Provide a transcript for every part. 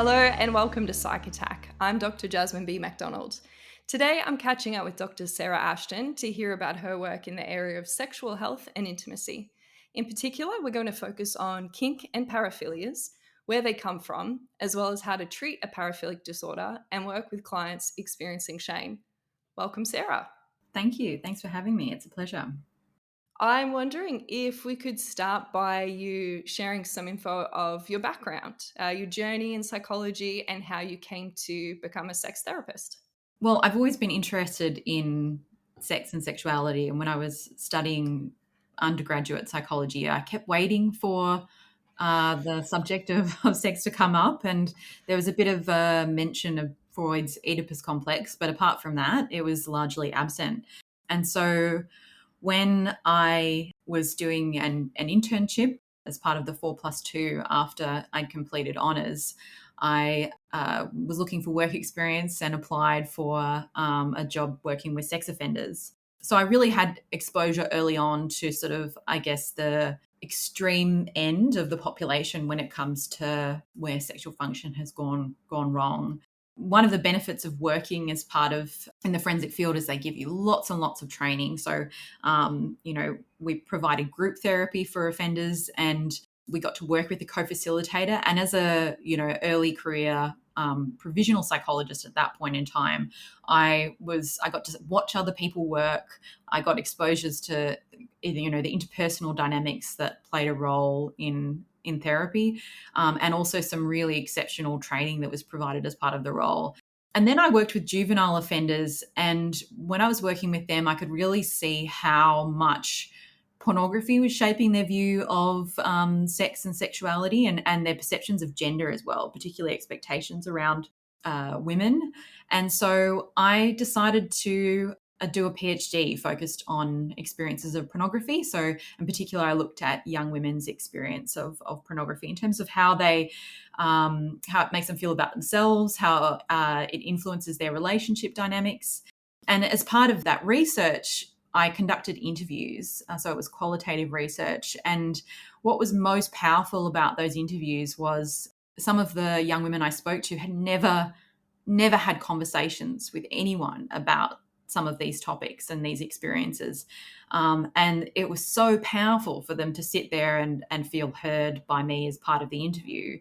Hello and welcome to Psych Attack. I'm Dr. Jasmine B. MacDonald. Today I'm catching up with Dr. Sarah Ashton to hear about her work in the area of sexual health and intimacy. In particular, we're going to focus on kink and paraphilias, where they come from, as well as how to treat a paraphilic disorder and work with clients experiencing shame. Welcome, Sarah. Thank you. Thanks for having me. It's a pleasure. I'm wondering if we could start by you sharing some info of your background, your journey in psychology, and how you came to become a sex therapist. Well, I've always been interested in sex and sexuality. And when I was studying undergraduate psychology, I kept waiting for the subject of sex to come up. And there was a bit of a mention of Freud's Oedipus complex. But apart from that, it was largely absent. And so when I was doing an internship as part of the 4+2 after I'd completed honours, I was looking for work experience and applied for a job working with sex offenders. So I really had exposure early on to sort of, I guess, the extreme end of the population when it comes to where sexual function has gone wrong. One of the benefits of working as part of in the forensic field is they give you lots and lots of training. So, we provided group therapy for offenders, and we got to work with a co-facilitator. And as a early career provisional psychologist at that point in time, I got to watch other people work. I got exposures to the interpersonal dynamics that played a role in therapy, and also some really exceptional training that was provided as part of the role. And then I worked with juvenile offenders, and when I was working with them, I could really see how much pornography was shaping their view of sex and sexuality, and their perceptions of gender as well, particularly expectations around women. And so I decided to do a PhD focused on experiences of pornography. So in particular, I looked at young women's experience of pornography in terms of how it makes them feel about themselves, how it influences their relationship dynamics. And as part of that research, I conducted interviews. So it was qualitative research. And what was most powerful about those interviews was some of the young women I spoke to had never had conversations with anyone about some of these topics and these experiences. And it was so powerful for them to sit there and feel heard by me as part of the interview.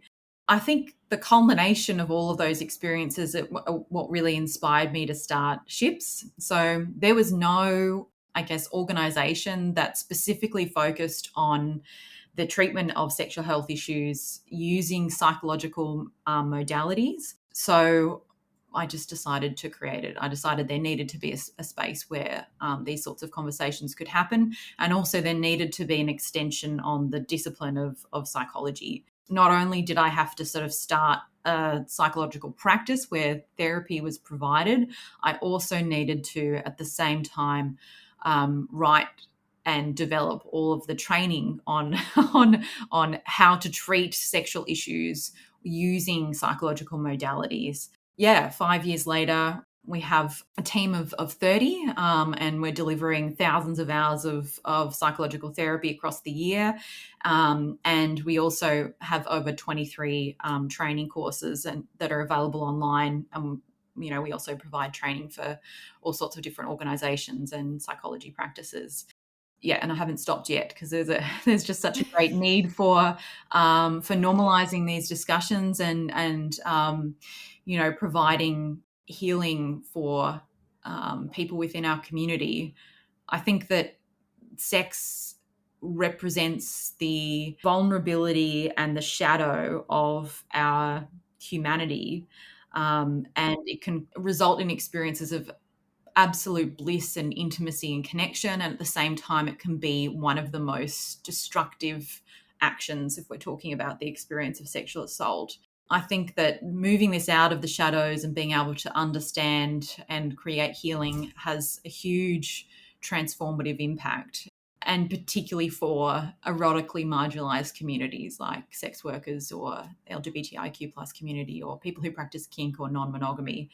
I think the culmination of all of those experiences is what really inspired me to start SHIPS. So there was no, I guess, organisation that specifically focused on the treatment of sexual health issues using psychological modalities. So I just decided to create it. I decided there needed to be a space where these sorts of conversations could happen. And also there needed to be an extension on the discipline of psychology. Not only did I have to sort of start a psychological practice where therapy was provided, I also needed to, at the same time, write and develop all of the training on how to treat sexual issues using psychological modalities. 5 years later, we have a team of 30, and we're delivering thousands of hours of psychological therapy across the year. And we also have over 23 training courses that are available online. We also provide training for all sorts of different organizations and psychology practices. And I haven't stopped yet because there's just such a great need for normalizing these discussions and providing healing for people within our community. I think that sex represents the vulnerability and the shadow of our humanity, and it can result in experiences of absolute bliss and intimacy and connection. And at the same time, it can be one of the most destructive actions if we're talking about the experience of sexual assault. I think that moving this out of the shadows and being able to understand and create healing has a huge transformative impact, and particularly for erotically marginalized communities like sex workers or LGBTIQ plus community or people who practice kink or non-monogamy.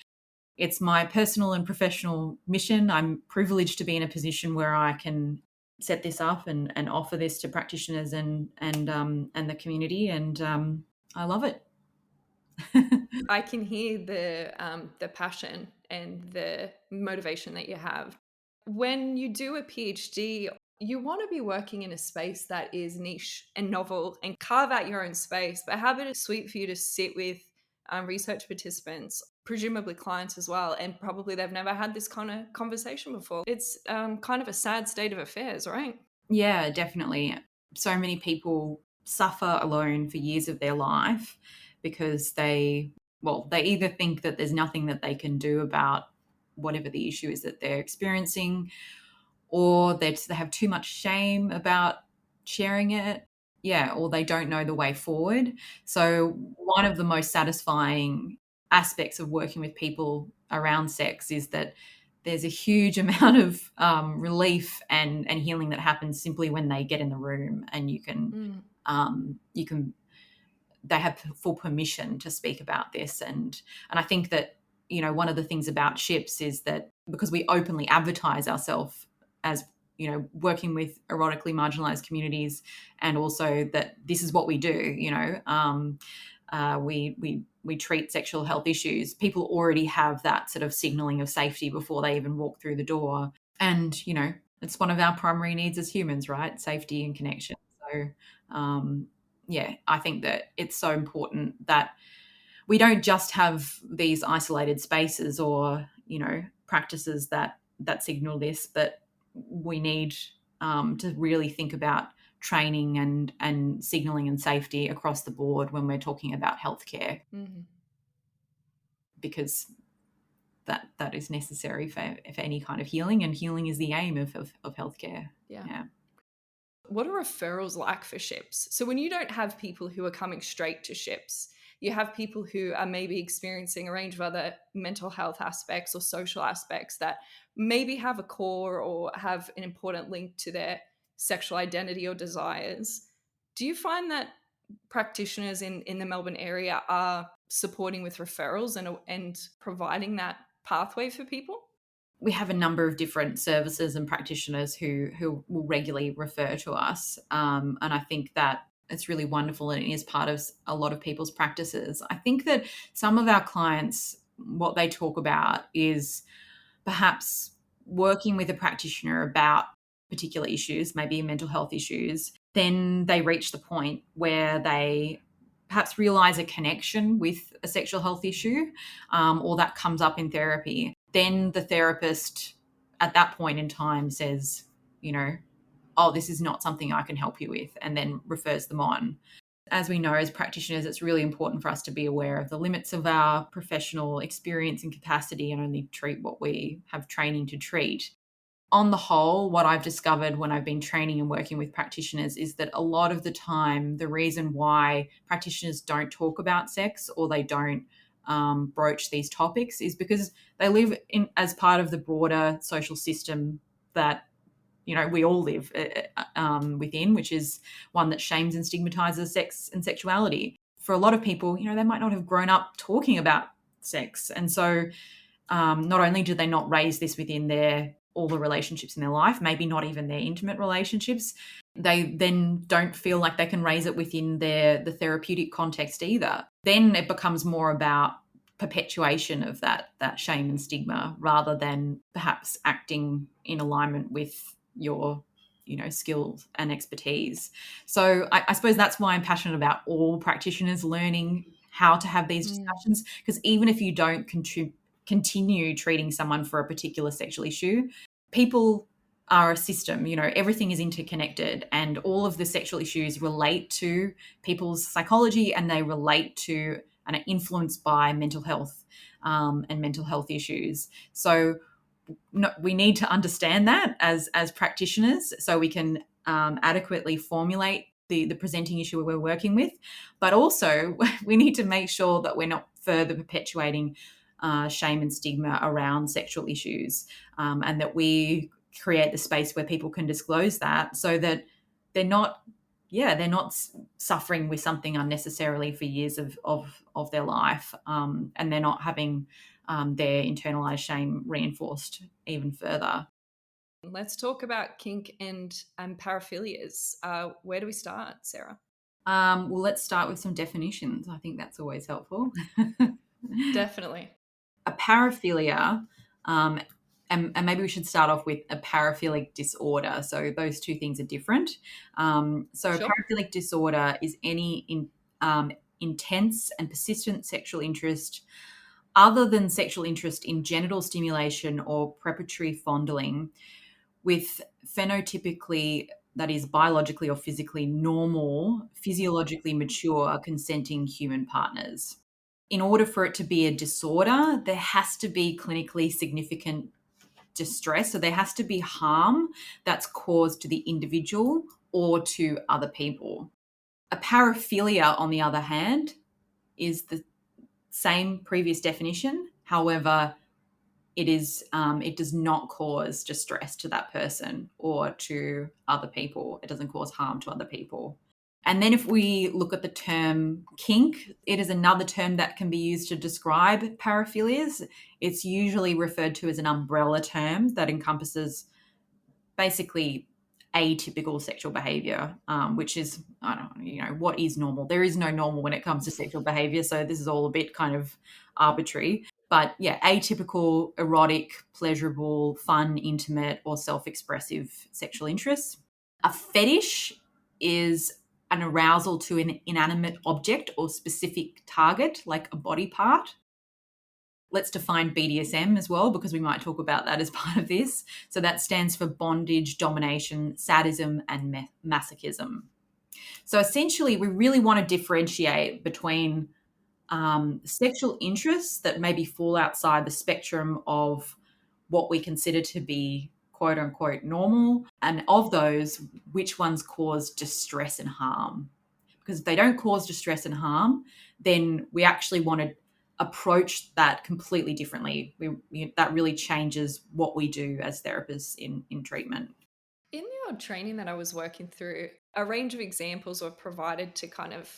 It's my personal and professional mission. I'm privileged to be in a position where I can set this up and offer this to practitioners and the community, and I love it. I can hear the passion and the motivation that you have. When you do a PhD, you want to be working in a space that is niche and novel and carve out your own space. But how about it's sweet for you to sit with research participants, presumably clients as well, and probably they've never had this kind of conversation before. It's kind of a sad state of affairs, right? Yeah, definitely. So many people suffer alone for years of their life because they either think that there's nothing that they can do about whatever the issue is that they're experiencing, or they have too much shame about sharing it. Yeah, or they don't know the way forward. So one of the most satisfying aspects of working with people around sex is that there's a huge amount of relief and healing that happens simply when they get in the room, and Mm. you can they have full permission to speak about this. And I think that, one of the things about ships is that because we openly advertise ourselves as, working with erotically marginalized communities, and also that this is what we do, we treat sexual health issues. People already have that sort of signaling of safety before they even walk through the door. And, it's one of our primary needs as humans, right? Safety and connection. So, yeah, I think that it's so important that we don't just have these isolated spaces or, practices that signal this, but we need to really think about training and signaling and safety across the board when we're talking about healthcare, Mhm. because that is necessary for any kind of healing, and healing is the aim of healthcare. Yeah. Yeah. What are referrals like for ships? So when you don't have people who are coming straight to ships, you have people who are maybe experiencing a range of other mental health aspects or social aspects that maybe have a core or have an important link to their sexual identity or desires. Do you find that practitioners in the Melbourne area are supporting with referrals and providing that pathway for people? We have a number of different services and practitioners who will regularly refer to us, and I think that it's really wonderful, and it is part of a lot of people's practices. I think that some of our clients, what they talk about is perhaps working with a practitioner about particular issues, maybe mental health issues. Then they reach the point where they perhaps realize a connection with a sexual health issue, or that comes up in therapy. Then the therapist at that point in time says, oh, this is not something I can help you with, and then refers them on. As we know, as practitioners, it's really important for us to be aware of the limits of our professional experience and capacity, and only treat what we have training to treat. On the whole, what I've discovered when I've been training and working with practitioners is that a lot of the time, the reason why practitioners don't talk about sex, or they don't broach these topics, is because they live in as part of the broader social system that we all live within, which is one that shames and stigmatizes sex and sexuality. For a lot of people, they might not have grown up talking about sex, and so not only do they not raise this within all the relationships in their life, maybe not even their intimate relationships, they then don't feel like they can raise it within the therapeutic context either. Then it becomes more about perpetuation of that shame and stigma, rather than perhaps acting in alignment with your skills and expertise. So I suppose that's why I'm passionate about all practitioners learning how to have these Mm. discussions, because even if you don't continue treating someone for a particular sexual issue, people are a system. Everything is interconnected, and all of the sexual issues relate to people's psychology, and they relate to and are influenced by mental health, and mental health issues. So no, we need to understand that as practitioners, so we can adequately formulate the presenting issue we're working with. But also, we need to make sure that we're not further perpetuating shame and stigma around sexual issues, and that we create the space where people can disclose that, so that they're not suffering with something unnecessarily for years of their life, and they're not having their internalized shame reinforced even further. Let's talk about kink and paraphilias. Where do we start, Sarah? Well, let's start with some definitions. I think that's always helpful. Definitely. A paraphilia, and maybe we should start off with a paraphilic disorder. So those two things are different. So a Sure. paraphilic disorder is any intense and persistent sexual interest other than sexual interest in genital stimulation or preparatory fondling with phenotypically, that is biologically or physically normal, physiologically mature, consenting human partners. In order for it to be a disorder, there has to be clinically significant distress. So there has to be harm that's caused to the individual or to other people. A paraphilia, on the other hand, is the same previous definition. However, it does not cause distress to that person or to other people. It doesn't cause harm to other people. And then if we look at the term kink, it is another term that can be used to describe paraphilias. It's usually referred to as an umbrella term that encompasses basically atypical sexual behavior, which is, I don't know, what is normal? There is no normal when it comes to sexual behavior. So this is all a bit kind of arbitrary. But yeah, atypical, erotic, pleasurable, fun, intimate, or self expressive sexual interests. A fetish is an arousal to an inanimate object or specific target, like a body part. Let's define BDSM as well, because we might talk about that as part of this. So that stands for bondage, domination, sadism, and masochism. So essentially, we really want to differentiate between sexual interests that maybe fall outside the spectrum of what we consider to be quote unquote normal, and of those, which ones cause distress and harm. Because if they don't cause distress and harm, then we actually want to approach that completely differently. That really changes what we do as therapists in treatment. In the old training that I was working through, a range of examples were provided to kind of,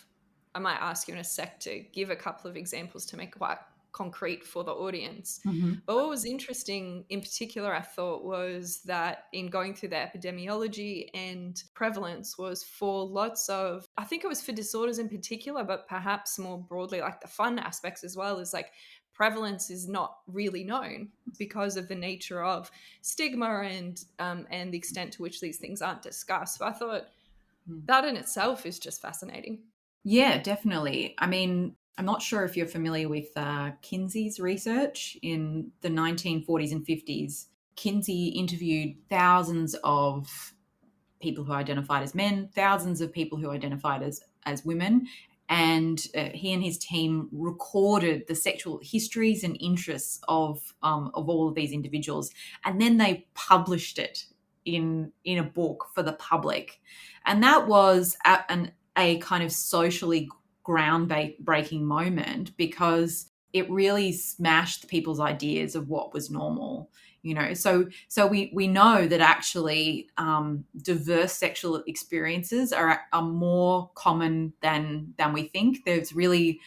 I might ask you in a sec to give a couple of examples to make it quite concrete for the audience. Mm-hmm. But what was interesting in particular, I thought, was that in going through the epidemiology and prevalence was for lots of, I think it was for disorders in particular, but perhaps more broadly, like the fun aspects as well, is like prevalence is not really known because of the nature of stigma and the extent to which these things aren't discussed. So I thought that in itself is just fascinating. Yeah, definitely. I mean, I'm not sure if you're familiar with Kinsey's research in the 1940s and 50s. Kinsey interviewed thousands of people who identified as men, thousands of people who identified as women, and he and his team recorded the sexual histories and interests of all of these individuals, and then they published it in a book for the public, and that was a kind of socially groundbreaking moment because it really smashed people's ideas of what was normal. So we know that actually diverse sexual experiences are more common than we think. There's really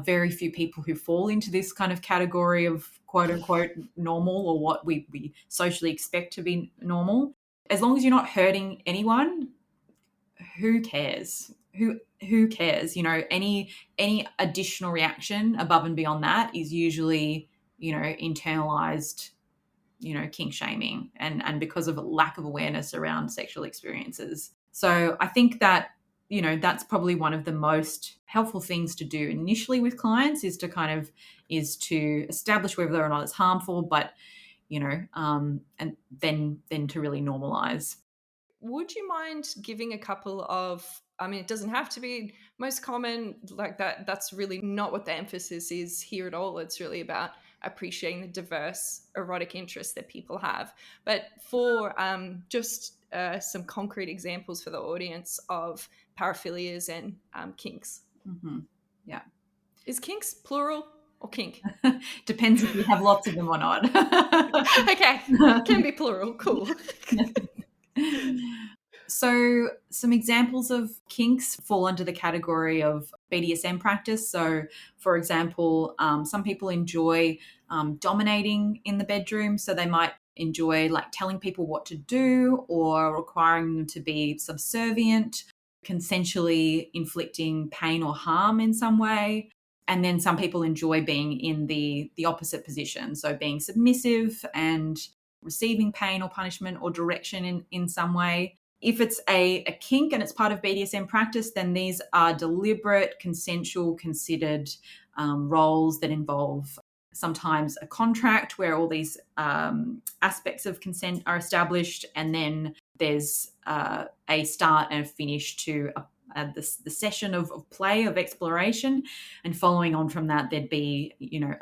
very few people who fall into this kind of category of quote unquote normal, or what we socially expect to be normal. As long as you're not hurting anyone, who cares? Who cares? Any additional reaction above and beyond that is usually internalized kink shaming, and because of a lack of awareness around sexual experiences. So I think that that's probably one of the most helpful things to do initially with clients, is to establish whether or not it's harmful, but and then to really normalize. Would you mind giving a couple of, I mean, it doesn't have to be most common like that. That's really not what the emphasis is here at all. It's really about appreciating the diverse erotic interests that people have. But for just some concrete examples for the audience of paraphilias and kinks. Mm-hmm. Yeah. Is kinks plural or kink? Depends if you have lots of them or not. Okay, can be plural. Cool. So some examples of kinks fall under the category of BDSM practice. So, for example, some people enjoy dominating in the bedroom. So they might enjoy like telling people what to do or requiring them to be subservient. consensually inflicting pain or harm in some way. And then some people enjoy being in the opposite position, so being submissive and receiving pain or punishment or direction in some way. If it's a kink and it's part of BDSM practice, then these are deliberate, consensual, considered roles that involve sometimes a contract where all these aspects of consent are established, and then there's a start and a finish to the session of play, of exploration, and following on from that, there'd be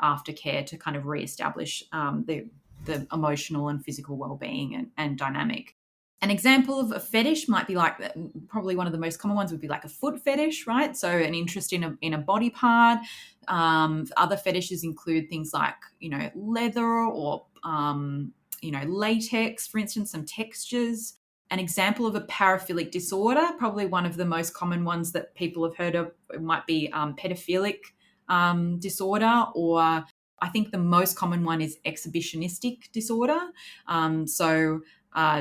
aftercare to kind of reestablish the emotional and physical well-being and dynamic. An example of a fetish might be like, probably one of the most common ones would be like a foot fetish, right? So an interest in a body part. Other fetishes include things like, leather or, latex, for instance, some textures. An example of a paraphilic disorder, probably one of the most common ones that people have heard of, it might be paraphilic disorder, or I think the most common one is exhibitionistic disorder.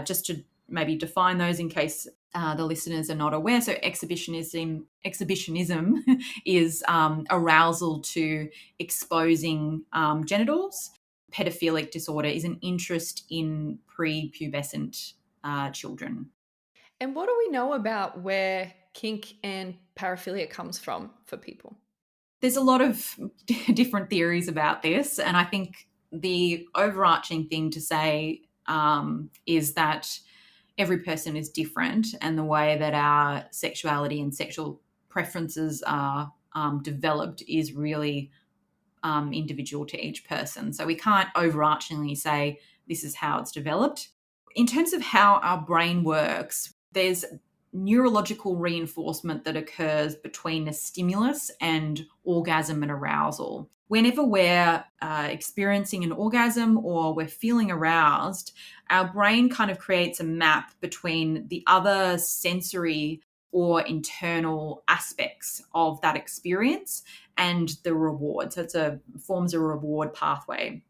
Just to maybe define those in case the listeners are not aware. So exhibitionism is arousal to exposing genitals. Pedophilic disorder is an interest in prepubescent children. And what do we know about where kink and paraphilia comes from for people? There's a lot of different theories about this, and I think the overarching thing to say is that every person is different, and the way that our sexuality and sexual preferences are developed is really individual to each person. So we can't overarchingly say this is how it's developed. In terms of how our brain works, there's neurological reinforcement that occurs between a stimulus and orgasm and arousal. Whenever we're experiencing an orgasm or we're feeling aroused, our brain kind of creates a map between the other sensory or internal aspects of that experience and the reward. So it forms a reward pathway.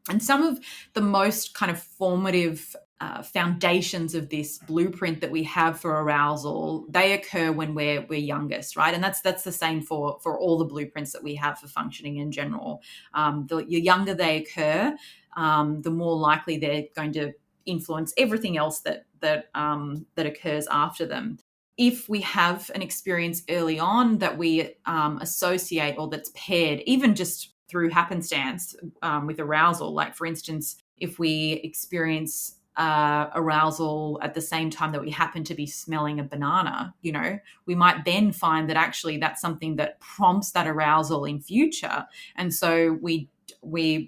And some of the most kind of formative foundations of this blueprint that we have for arousal, they occur when we're youngest, right? And that's the same for all the blueprints that we have for functioning in general. The younger they occur, the more likely they're going to influence everything else that occurs after them. If we have an experience early on that we associate or that's paired, even just through happenstance with arousal, like for instance, if we experience arousal at the same time that we happen to be smelling a banana, we might then find that actually that's something that prompts that arousal in future. And so we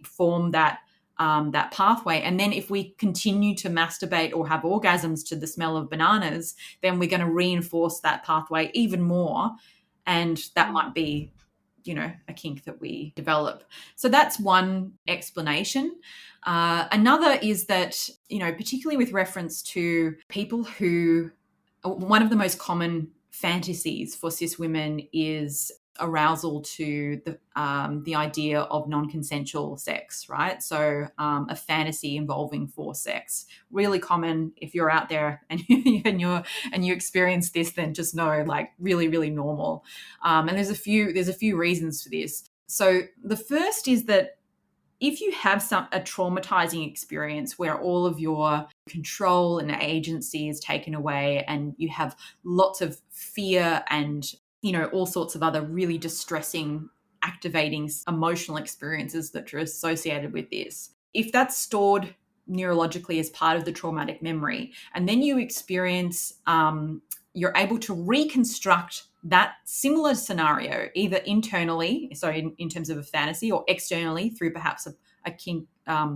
form that pathway. And then if we continue to masturbate or have orgasms to the smell of bananas, then we're going to reinforce that pathway even more. And that might be, a kink that we develop. So that's one explanation. Another is that, particularly with reference to people who, one of the most common fantasies for cis women is arousal to the idea of non-consensual sex, right? So a fantasy involving forced sex, really common. If you're out there and you experience this, then just know, like, really, really normal. And there's a few reasons for this. So the first is that if you have a traumatizing experience where all of your control and agency is taken away, and you have lots of fear and all sorts of other really distressing, activating emotional experiences that are associated with this. If that's stored neurologically as part of the traumatic memory, and then you experience, you're able to reconstruct that similar scenario, either internally, so in terms of a fantasy, or externally through perhaps a kink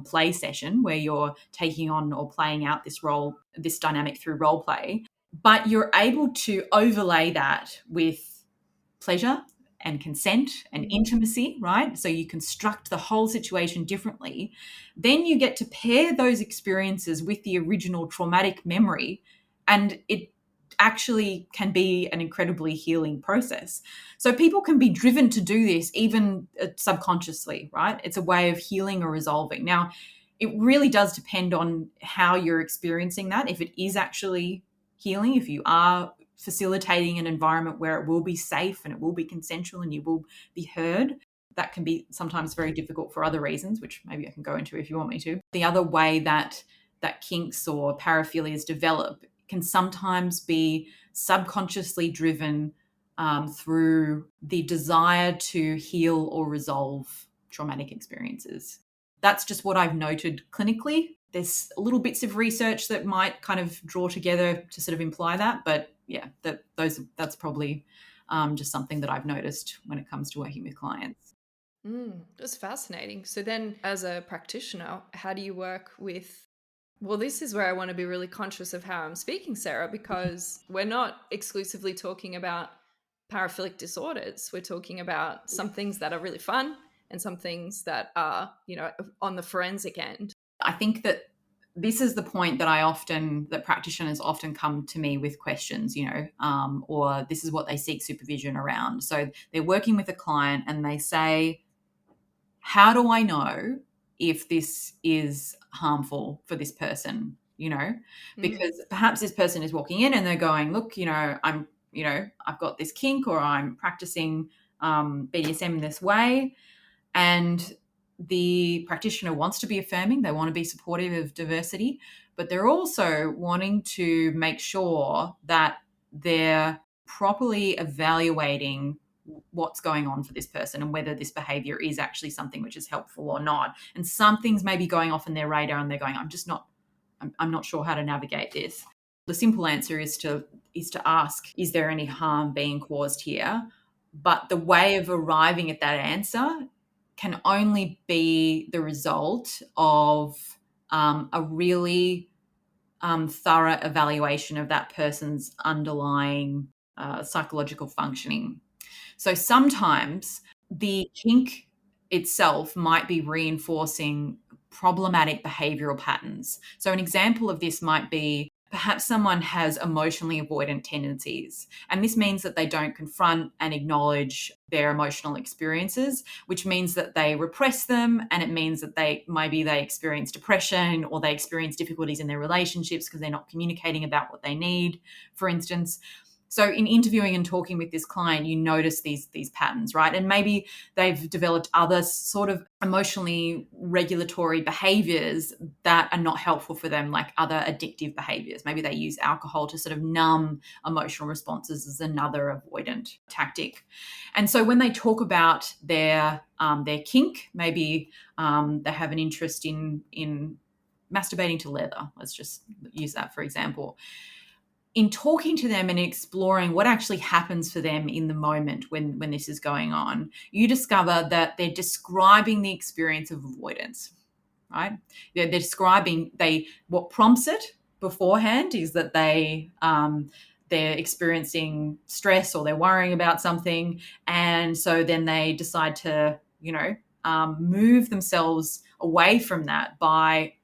play session where you're taking on or playing out this role, this dynamic through role play, but you're able to overlay that with pleasure and consent and intimacy, right? So you construct the whole situation differently. Then you get to pair those experiences with the original traumatic memory, and it actually can be an incredibly healing process. So people can be driven to do this even subconsciously, right? It's a way of healing or resolving. Now, it really does depend on how you're experiencing that. If it is actually healing, if you are facilitating an environment where it will be safe and it will be consensual and you will be heard. That can be sometimes very difficult for other reasons, which maybe I can go into if you want me to. The other way that kinks or paraphilias develop can sometimes be subconsciously driven through the desire to heal or resolve traumatic experiences. That's just what I've noted clinically. There's little bits of research that might kind of draw together to sort of imply that, but yeah, that's probably just something that I've noticed when it comes to working with clients. That's fascinating. So then, as a practitioner, how do you work with? Well, this is where I want to be really conscious of how I'm speaking, Sarah, because we're not exclusively talking about paraphilic disorders. We're talking about some things that are really fun and some things that are, on the forensic end. I think that this is the point that practitioners often come to me with questions, or this is what they seek supervision around. So they're working with a client and they say, how do I know if this is harmful for this person? Because perhaps this person is walking in and they're going, look, I've got this kink, or I'm practicing BDSM in this way. And the practitioner wants to be affirming, they want to be supportive of diversity, but they're also wanting to make sure that they're properly evaluating what's going on for this person and whether this behavior is actually something which is helpful or not. And some things may be going off in their radar and they're going, I'm not sure how to navigate this. The simple answer is to ask, is there any harm being caused here? But the way of arriving at that answer can only be the result of a really thorough evaluation of that person's underlying psychological functioning. So sometimes the kink itself might be reinforcing problematic behavioral patterns. So an example of this might be perhaps someone has emotionally avoidant tendencies, and this means that they don't confront and acknowledge their emotional experiences, which means that they repress them, and it means that they experience depression, or they experience difficulties in their relationships because they're not communicating about what they need, for instance. So in interviewing and talking with this client, you notice these patterns, right? And maybe they've developed other sort of emotionally regulatory behaviors that are not helpful for them, like other addictive behaviors. Maybe they use alcohol to sort of numb emotional responses as another avoidant tactic. And so when they talk about their kink, maybe they have an interest in masturbating to leather. Let's just use that for example. In talking to them and exploring what actually happens for them in the moment when this is going on, you discover that they're describing the experience of avoidance, right? They're describing what prompts it beforehand is that they're experiencing stress or they're worrying about something, and so then they decide to move themselves away from that by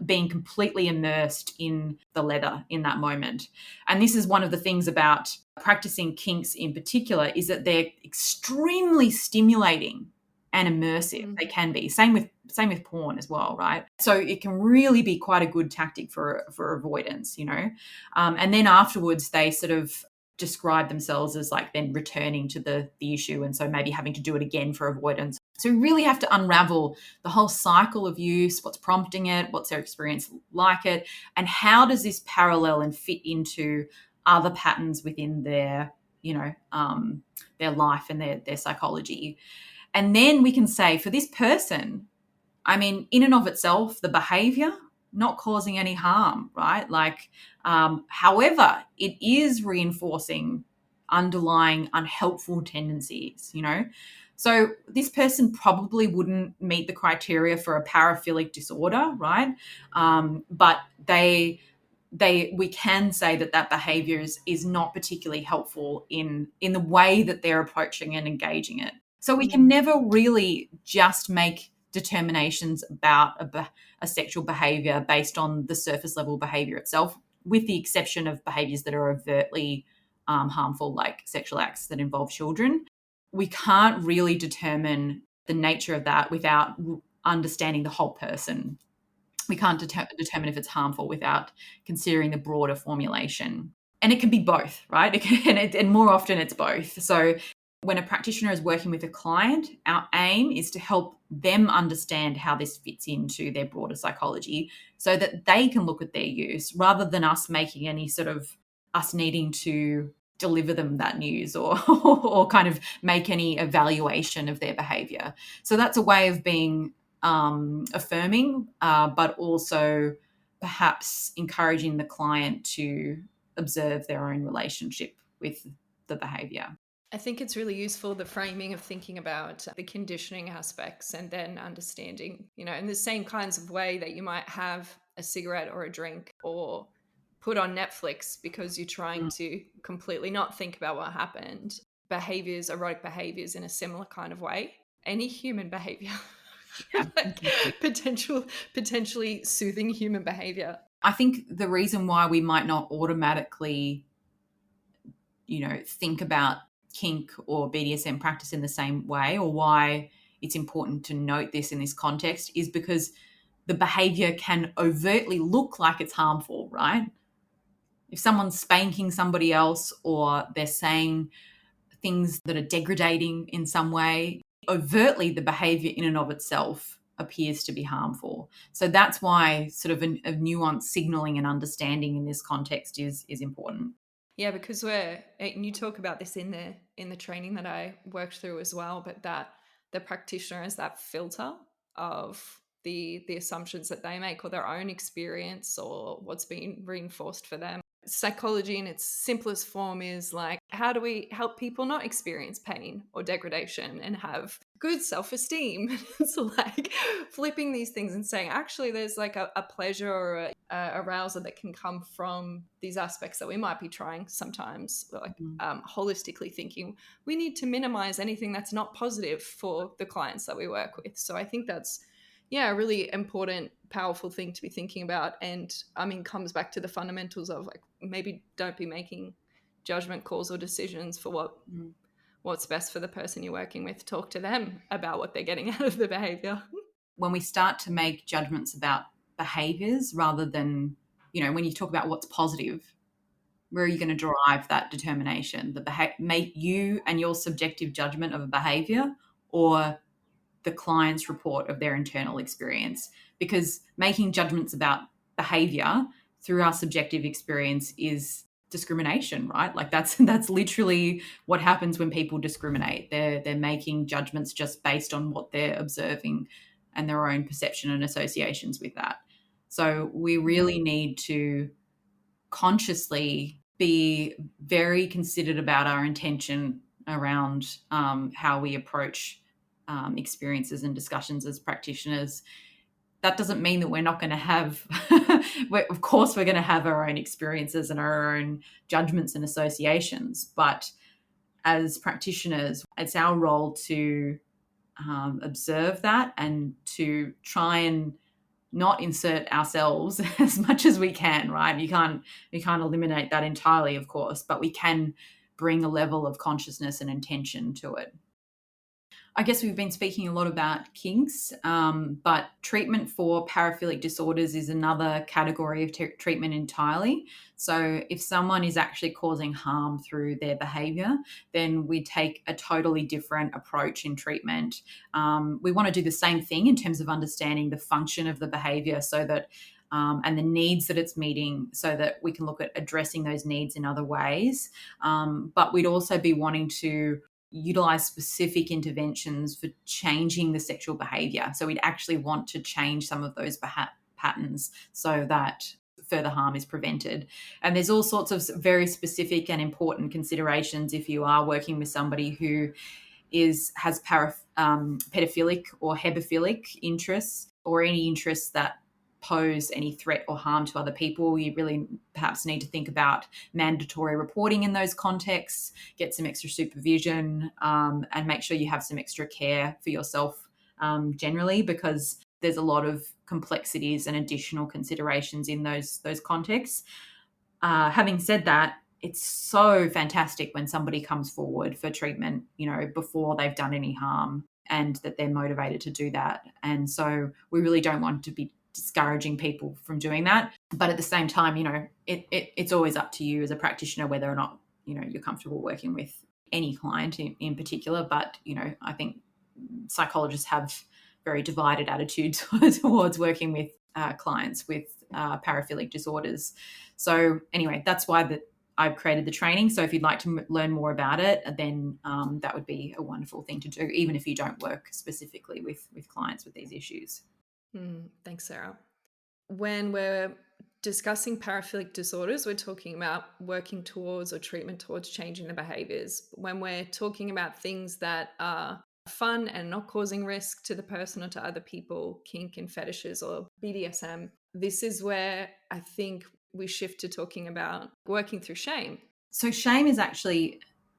being completely immersed in the leather in that moment. And this is one of the things about practicing kinks in particular, is that they're extremely stimulating and immersive. They can be. Same with porn as well, right? So it can really be quite a good tactic for avoidance, and then afterwards they sort of describe themselves as like then returning to the issue, and so maybe having to do it again for avoidance. So we really have to unravel the whole cycle of use, what's prompting it, what's their experience like it, and how does this parallel and fit into other patterns within their life and their psychology. And then we can say, for this person, I mean, in and of itself, the behavior not causing any harm, right? Like, however, it is reinforcing underlying unhelpful tendencies, So this person probably wouldn't meet the criteria for a paraphilic disorder, right? But we can say that behavior is not particularly helpful in the way that they're approaching and engaging it. So we can never really just make determinations about a sexual behavior based on the surface level behavior itself, with the exception of behaviors that are overtly harmful, like sexual acts that involve children. We can't really determine the nature of that without understanding the whole person. We can't determine if it's harmful without considering the broader formulation. And it can be both, right? And more often it's both. So when a practitioner is working with a client, our aim is to help them understand how this fits into their broader psychology so that they can look at their use rather than us making any sort of us needing to deliver them that news or or kind of make any evaluation of their behavior. So that's a way of being affirming, but also perhaps encouraging the client to observe their own relationship with the behavior. I think it's really useful, the framing of thinking about the conditioning aspects and then understanding, in the same kinds of way that you might have a cigarette or a drink or put on Netflix because you're trying Mm. to completely not think about what happened. Behaviors, erotic behaviors in a similar kind of way. Any human behavior, Yeah, like exactly. potentially soothing human behavior. I think the reason why we might not automatically, think about kink or BDSM practice in the same way, or why it's important to note this in this context, is because the behavior can overtly look like it's harmful, right? If someone's spanking somebody else or they're saying things that are degrading in some way, overtly the behavior in and of itself appears to be harmful. So that's why sort of a nuanced signaling and understanding in this context is important. Yeah, because and you talk about this in the training that I worked through as well, but that the practitioner is that filter of the assumptions that they make or their own experience or what's been reinforced for them. Psychology in its simplest form is like, how do we help people not experience pain or degradation and have good self-esteem? It's like flipping these things and saying, actually, there's like a pleasure or arousal that can come from these aspects that we might be trying sometimes, like Mhm. holistically thinking we need to minimize anything that's not positive for the clients that we work with. So I think that's, yeah, a really important, powerful thing to be thinking about. And I mean, comes back to the fundamentals of like, maybe don't be making judgment calls or decisions for Mm. what's best for the person you're working with. Talk to them about what they're getting out of the behavior. When we start to make judgments about behaviors rather than, when you talk about what's positive, where are you going to derive that determination? Make you and your subjective judgment of a behavior, or the client's report of their internal experience? Because making judgments about behavior through our subjective experience is discrimination, right? Like that's literally what happens when people discriminate. They're making judgments just based on what they're observing and their own perception and associations with that. So we really need to consciously be very considered about our intention around how we approach experiences and discussions as practitioners. That doesn't mean that we're not going to have, of course, we're going to have our own experiences and our own judgments and associations. But as practitioners, it's our role to observe that and to try and not insert ourselves as much as we can, right? We can't eliminate that entirely, of course, but we can bring a level of consciousness and intention to it. I guess we've been speaking a lot about kinks, but treatment for paraphilic disorders is another category of treatment entirely. So if someone is actually causing harm through their behavior, then we take a totally different approach in treatment. We want to do the same thing in terms of understanding the function of the behavior so that and the needs that it's meeting so that we can look at addressing those needs in other ways. But we'd also be wanting to utilize specific interventions for changing the sexual behavior. So we'd actually want to change some of those patterns so that further harm is prevented. And there's all sorts of very specific and important considerations if you are working with somebody who has pedophilic or hebephilic interests, or any interests that pose any threat or harm to other people. You really perhaps need to think about mandatory reporting in those contexts, get some extra supervision, and make sure you have some extra care for yourself generally, because there's a lot of complexities and additional considerations in those contexts. Having said that, it's so fantastic when somebody comes forward for treatment, before they've done any harm, and that they're motivated to do that. And so we really don't want to be discouraging people from doing that. But at the same time, it's always up to you as a practitioner whether or not, you're comfortable working with any client in particular. But, I think psychologists have very divided attitudes towards working with clients with paraphilic disorders. So anyway, that's why I've created the training. So if you'd like to learn more about it, then that would be a wonderful thing to do, even if you don't work specifically with clients with these issues. Thanks, Sarah. When we're discussing paraphilic disorders, we're talking about working towards or treatment towards changing the behaviors. When we're talking about things that are fun and not causing risk to the person or to other people, kink and fetishes or BDSM, this is where I think we shift to talking about working through shame. So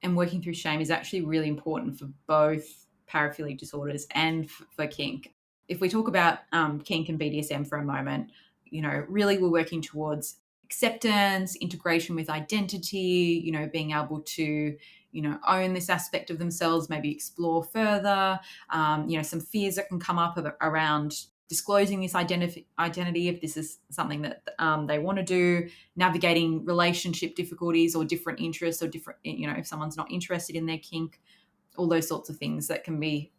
working through shame is actually really important for both paraphilic disorders and for kink. If we talk about kink and BDSM for a moment, really we're working towards acceptance, integration with identity, being able to, own this aspect of themselves, maybe explore further, some fears that can come up around disclosing this identity if this is something that they want to do, navigating relationship difficulties or different interests or different, if someone's not interested in their kink, all those sorts of things that can be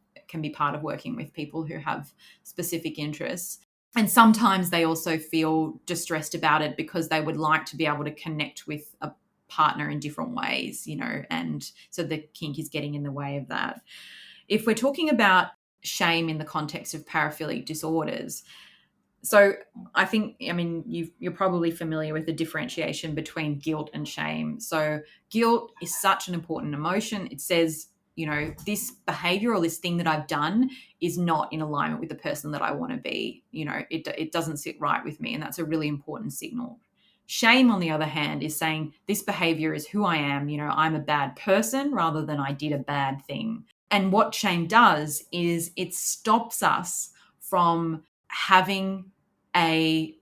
part of working with people who have specific interests. And sometimes they also feel distressed about it because they would like to be able to connect with a partner in different ways, and so the kink is getting in the way of that. If we're talking about shame in the context of paraphilic disorders, so I think, you're probably familiar with the differentiation between guilt and shame. So guilt is such an important emotion. It says, this behavior or this thing that I've done is not in alignment with the person that I want to be. It doesn't sit right with me. And that's a really important signal. Shame, on the other hand, is saying this behavior is who I am. I'm a bad person rather than I did a bad thing. And what shame does is it stops us from having a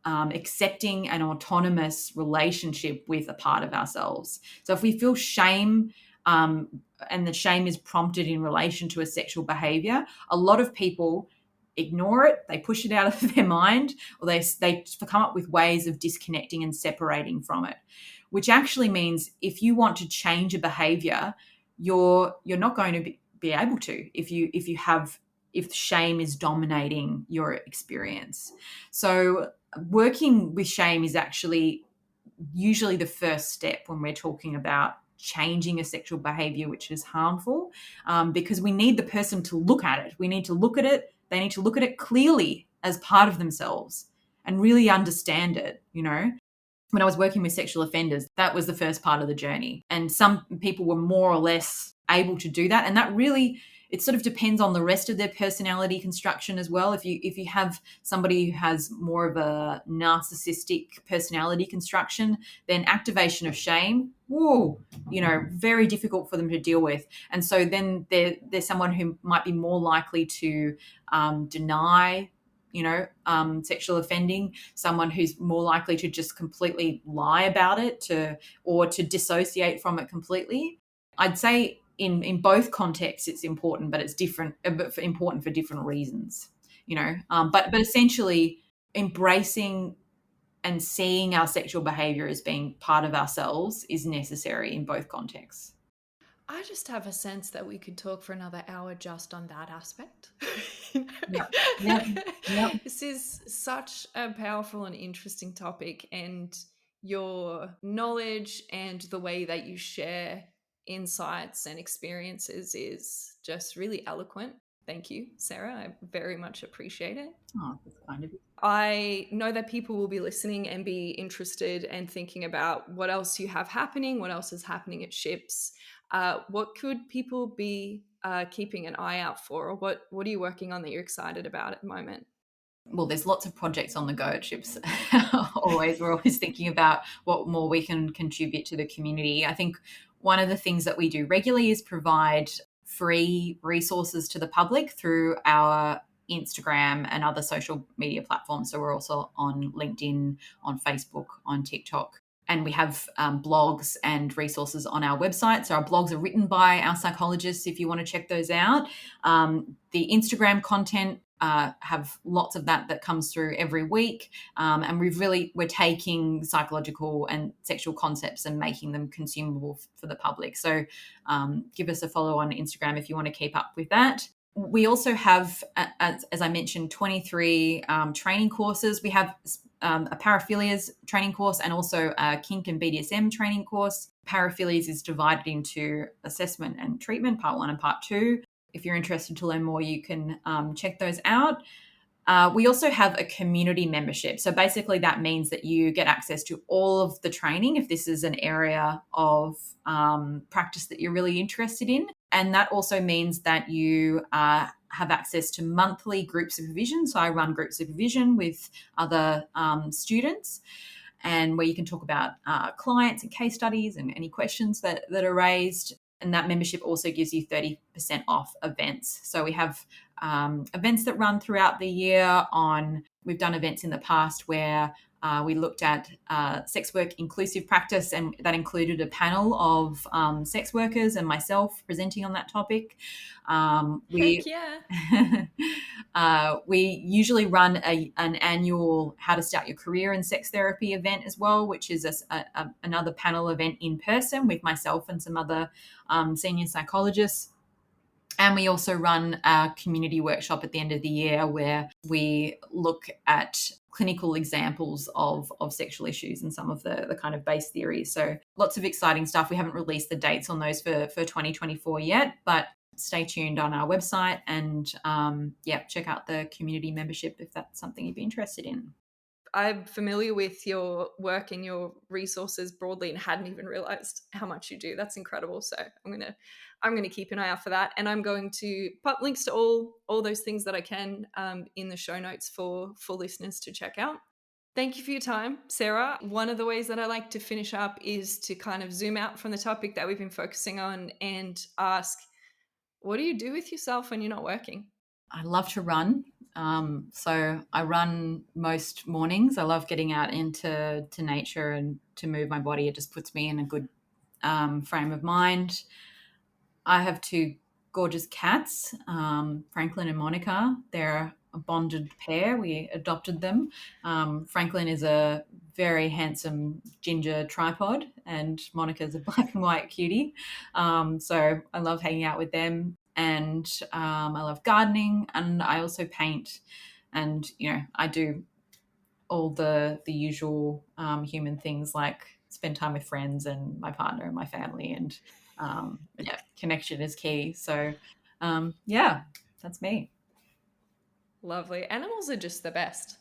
accepting an autonomous relationship with a part of ourselves. So if we feel shame, and the shame is prompted in relation to a sexual behavior, a lot of people ignore it, they push it out of their mind, or they come up with ways of disconnecting and separating from it, which actually means if you want to change a behavior, you're not going to be able to if shame is dominating your experience. So working with shame is actually usually the first step when we're talking about changing a sexual behavior which is harmful, because we need the person to look at it. We need to look at it. They need to look at it clearly as part of themselves and really understand it. When I was working with sexual offenders, that was the first part of the journey. And some people were more or less able to do that. And that really, it sort of depends on the rest of their personality construction as well. If you have somebody who has more of a narcissistic personality construction, then activation of shame, very difficult for them to deal with. And so then there's someone who might be more likely to deny sexual offending, someone who's more likely to just completely lie about it or to dissociate from it completely. I'd say in both contexts it's important, but it's different, but important for different reasons, but essentially embracing and seeing our sexual behavior as being part of ourselves is necessary in both contexts. I just have a sense that we could talk for another hour just on that aspect. Yep. This is such a powerful and interesting topic, and your knowledge and the way that you share insights and experiences is just really eloquent. Thank you, Sarah. I very much appreciate it. Oh, that's kind of it. I know that people will be listening and be interested and thinking about what else you have happening, what else is happening at SHIPS. What could people be keeping an eye out for, or what are you working on that you're excited about at the moment? Well, there's lots of projects on the go at SHIPS. We're always thinking about what more we can contribute to the community. I think one of the things that we do regularly is provide free resources to the public through our Instagram and other social media platforms. So we're also on LinkedIn, on Facebook, on TikTok. And we have blogs and resources on our website. So our blogs are written by our psychologists if you want to check those out. The Instagram content have lots of that comes through every week. And we're taking psychological and sexual concepts and making them consumable for the public. So give us a follow on Instagram if you want to keep up with that. We also have, as I mentioned, 23 training courses. We have a paraphilias training course and also a kink and BDSM training course. Paraphilias is divided into assessment and treatment, part 1 and part 2. If you're interested to learn more, you can check those out. We also have a community membership. So basically that means that you get access to all of the training if this is an area of practice that you're really interested in. And that also means that you have access to monthly group supervision. So I run group supervision with other students, and where you can talk about clients and case studies and any questions that are raised. And that membership also gives you 30% off events. So we have events that run throughout the year. We've done events in the past where we looked at sex work inclusive practice, and that included a panel of sex workers and myself presenting on that topic. Heck yeah. We usually run an annual How to Start Your Career in Sex Therapy event as well, which is another panel event in person with myself and some other senior psychologists. And we also run a community workshop at the end of the year where we look at clinical examples of sexual issues and some of the kind of base theories. So lots of exciting stuff. We haven't released the dates on those for 2024 yet, but stay tuned on our website and check out the community membership if that's something you'd be interested in. I'm familiar with your work and your resources broadly and hadn't even realized how much you do. That's incredible. So I'm gonna keep an eye out for that, and I'm going to put links to all those things that I can in the show notes for listeners to check out. Thank you for your time, Sarah. One of the ways that I like to finish up is to kind of zoom out from the topic that we've been focusing on and ask, what do you do with yourself when you're not working? I love to run. So I run most mornings. I love getting out into nature and to move my body. It just puts me in a good frame of mind. I have 2 gorgeous cats, Franklin and Monica. They're a bonded pair. We adopted them. Franklin is a very handsome ginger tripod, and Monica's a black and white cutie. So I love hanging out with them. And I love gardening, and I also paint. And I do all the usual human things like spend time with friends and my partner and my family, and connection is key. So that's me. Lovely. Animals are just the best,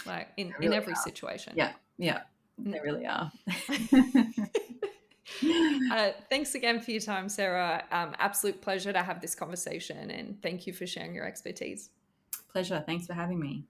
like They in really every are. situation. Yeah, they really are. Thanks again for your time, Sarah. Absolute pleasure to have this conversation, and thank you for sharing your expertise. Pleasure. Thanks for having me.